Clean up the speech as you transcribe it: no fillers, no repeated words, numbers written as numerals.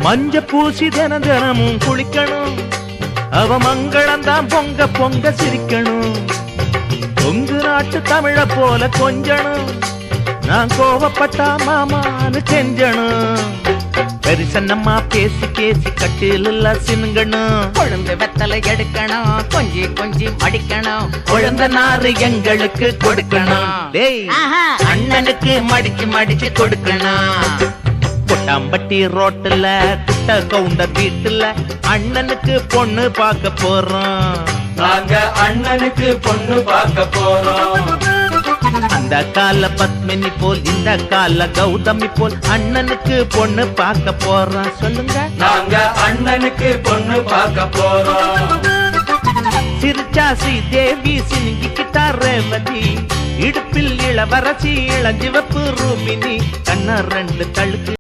மஞ்ச பூசி தினம் தினமும் குளிக்கணும், அவ மங்களம் தான் பொங்க பொங்க சிரிக்கணும். கொங்கு நாட்டு தமிழ போல கொஞ்சணும், நான் கோவப்பட்டா மாமான்னு கெஞ்சணும். பெருசன்னம்மா பேசி பேசி கட்டில சினுங்கணும். கொழுந்து வெத்தலை எடுக்கணும், கொஞ்சி கொஞ்சி மடிக்கணும். குழந்த நாறு எங்களுக்கு கொடுக்கணும். டேய் அண்ணனுக்கு மடிச்சு மடிச்சு கொடுக்கணும். கொட்டாம்பட்டி ரோட்டுல குட்ட கவுண்டர் வீட்டுல அண்ணனுக்கு பொண்ணு பார்க்க போறோம். நாங்க அண்ணனுக்கு பொண்ணு பார்க்க போறோம். அந்த கால பத்மினி போல் இந்த கால கௌதமி போல் அண்ணனுக்கு பொண்ணு பார்க்க போறோம். சொல்லுங்க, நாங்க அண்ணனுக்கு பொண்ணு பார்க்க போறோம். சிறுச்சாசி தேவி சினுங்கிக்கிட்டா ரேவதி, இடுப்பில் இளவரசி இளஞ்சிவப்பு ரூபினி, கண்ண ரெண்டு தழுக்கு